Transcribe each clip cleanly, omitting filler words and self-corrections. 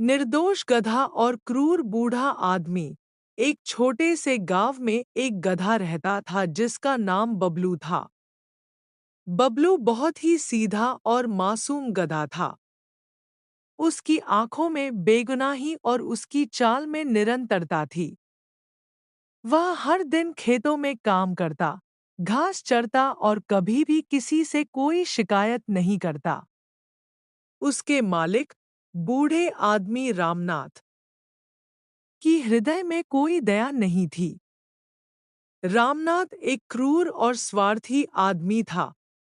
निर्दोष गधा और क्रूर बूढ़ा आदमी। एक छोटे से गांव में एक गधा रहता था जिसका नाम बबलू था। बबलू बहुत ही सीधा और मासूम गधा था। उसकी आंखों में बेगुनाही और उसकी चाल में निरंतरता थी। वह हर दिन खेतों में काम करता, घास चरता और कभी भी किसी से कोई शिकायत नहीं करता। उसके मालिक, बूढ़े आदमी रामनाथ, की हृदय में कोई दया नहीं थी। रामनाथ एक क्रूर और स्वार्थी आदमी था,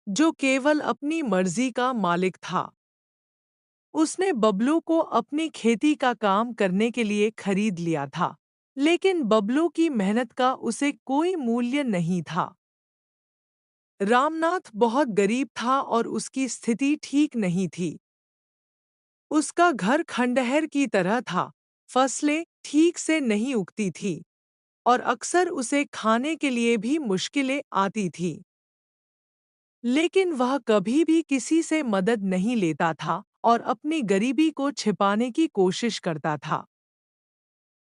जो केवल अपनी मर्जी का मालिक था। उसने बबलू को अपनी खेती का काम करने के लिए खरीद लिया था, लेकिन बबलू की मेहनत का उसे कोई मूल्य नहीं था। रामनाथ बहुत गरीब था और उसकी स्थिति ठीक नहीं थी। उसका घर खंडहर की तरह था, फसलें ठीक से नहीं उगती थी और अक्सर उसे खाने के लिए भी मुश्किलें आती थीं। लेकिन वह कभी भी किसी से मदद नहीं लेता था और अपनी गरीबी को छिपाने की कोशिश करता था।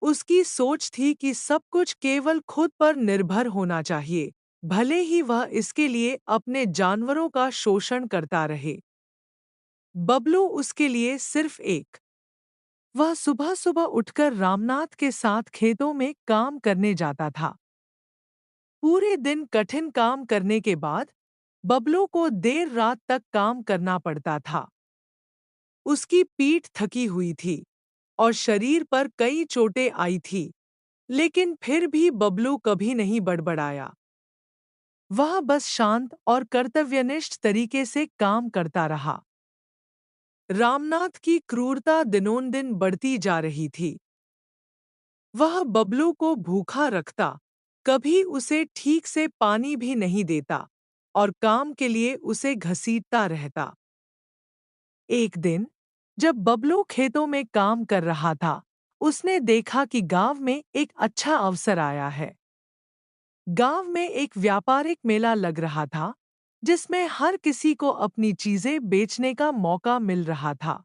उसकी सोच थी कि सब कुछ केवल खुद पर निर्भर होना चाहिए, भले ही वह इसके लिए अपने जानवरों का शोषण करता रहे। बबलू उसके लिए सिर्फ एक। वह सुबह सुबह उठकर रामनाथ के साथ खेतों में काम करने जाता था। पूरे दिन कठिन काम करने के बाद बबलू को देर रात तक काम करना पड़ता था। उसकी पीठ थकी हुई थी और शरीर पर कई चोटें आई थी, लेकिन फिर भी बबलू कभी नहीं बड़बड़ाया। वह बस शांत और कर्तव्यनिष्ठ तरीके से काम करता रहा। रामनाथ की क्रूरता दिनोंदिन बढ़ती जा रही थी। वह बबलू को भूखा रखता, कभी उसे ठीक से पानी भी नहीं देता और काम के लिए उसे घसीटता रहता। एक दिन, जब बबलू खेतों में काम कर रहा था, उसने देखा कि गांव में एक अच्छा अवसर आया है। गांव में एक व्यापारिक मेला लग रहा था, जिसमें हर किसी को अपनी चीजें बेचने का मौका मिल रहा था।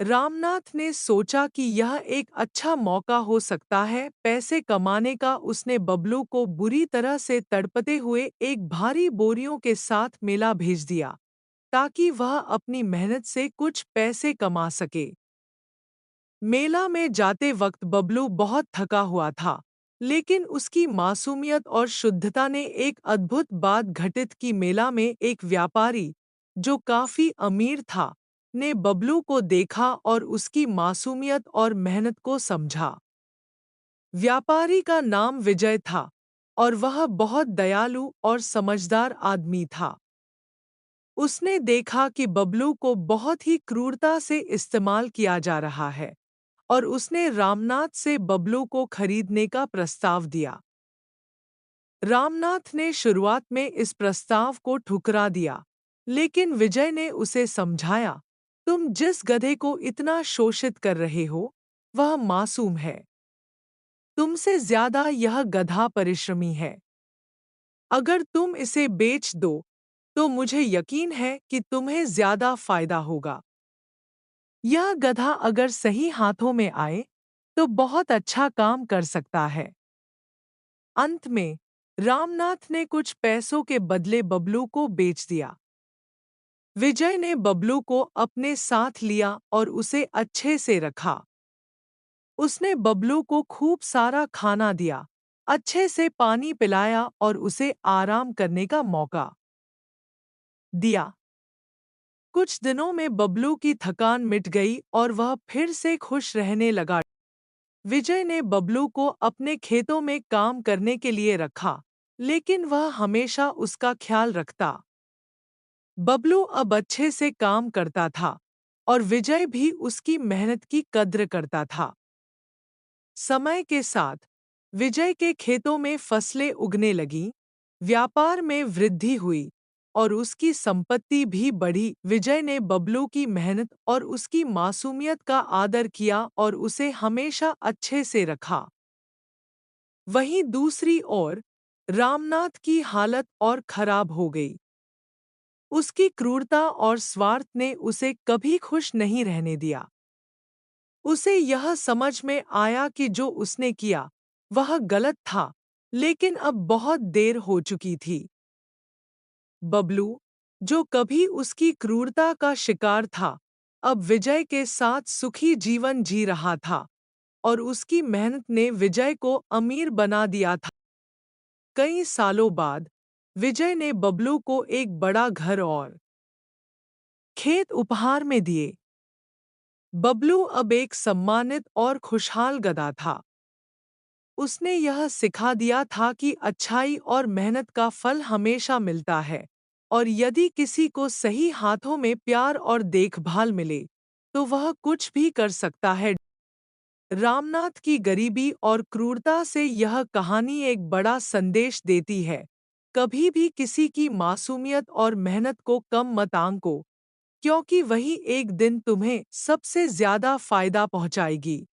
रामनाथ ने सोचा कि यह एक अच्छा मौका हो सकता है पैसे कमाने का। उसने बबलू को बुरी तरह से तड़पते हुए एक भारी बोरियों के साथ मेला भेज दिया, ताकि वह अपनी मेहनत से कुछ पैसे कमा सके। मेला में जाते वक्त बबलू बहुत थका हुआ था, लेकिन उसकी मासूमियत और शुद्धता ने एक अद्भुत बात घटित की। मेला में एक व्यापारी, जो काफी अमीर था, ने बबलू को देखा और उसकी मासूमियत और मेहनत को समझा। व्यापारी का नाम विजय था और वह बहुत दयालु और समझदार आदमी था। उसने देखा कि बबलू को बहुत ही क्रूरता से इस्तेमाल किया जा रहा है और उसने रामनाथ से बबलू को खरीदने का प्रस्ताव दिया। रामनाथ ने शुरुआत में इस प्रस्ताव को ठुकरा दिया, लेकिन विजय ने उसे समझाया, तुम जिस गधे को इतना शोषित कर रहे हो, वह मासूम है। तुमसे ज्यादा यह गधा परिश्रमी है। अगर तुम इसे बेच दो, तो मुझे यकीन है कि तुम्हें ज्यादा फायदा होगा। यह गधा अगर सही हाथों में आए, तो बहुत अच्छा काम कर सकता है। अंत में, रामनाथ ने कुछ पैसों के बदले बबलू को बेच दिया। विजय ने बबलू को अपने साथ लिया और उसे अच्छे से रखा। उसने बबलू को खूब सारा खाना दिया, अच्छे से पानी पिलाया और उसे आराम करने का मौका दिया। कुछ दिनों में बबलू की थकान मिट गई और वह फिर से खुश रहने लगा। विजय ने बबलू को अपने खेतों में काम करने के लिए रखा, लेकिन वह हमेशा उसका ख्याल रखता। बबलू अब अच्छे से काम करता था और विजय भी उसकी मेहनत की कद्र करता था। समय के साथ विजय के खेतों में फसलें उगने लगीं, व्यापार में वृद्धि हुई और उसकी संपत्ति भी बढ़ी। विजय ने बबलू की मेहनत और उसकी मासूमियत का आदर किया और उसे हमेशा अच्छे से रखा। वहीं दूसरी ओर रामनाथ की हालत और खराब हो गई। उसकी क्रूरता और स्वार्थ ने उसे कभी खुश नहीं रहने दिया। उसे यह समझ में आया कि जो उसने किया वह गलत था, लेकिन अब बहुत देर हो चुकी थी। बबलू, जो कभी उसकी क्रूरता का शिकार था, अब विजय के साथ सुखी जीवन जी रहा था और उसकी मेहनत ने विजय को अमीर बना दिया था। कई सालों बाद विजय ने बबलू को एक बड़ा घर और खेत उपहार में दिए। बबलू अब एक सम्मानित और खुशहाल गधा था। उसने यह सिखा दिया था कि अच्छाई और मेहनत का फल हमेशा मिलता है, और यदि किसी को सही हाथों में प्यार और देखभाल मिले, तो वह कुछ भी कर सकता है। रामनाथ की गरीबी और क्रूरता से यह कहानी एक बड़ा संदेश देती है। कभी भी किसी की मासूमियत और मेहनत को कम मत आंको, क्योंकि वही एक दिन तुम्हें सबसे ज्यादा फायदा पहुंचाएगी।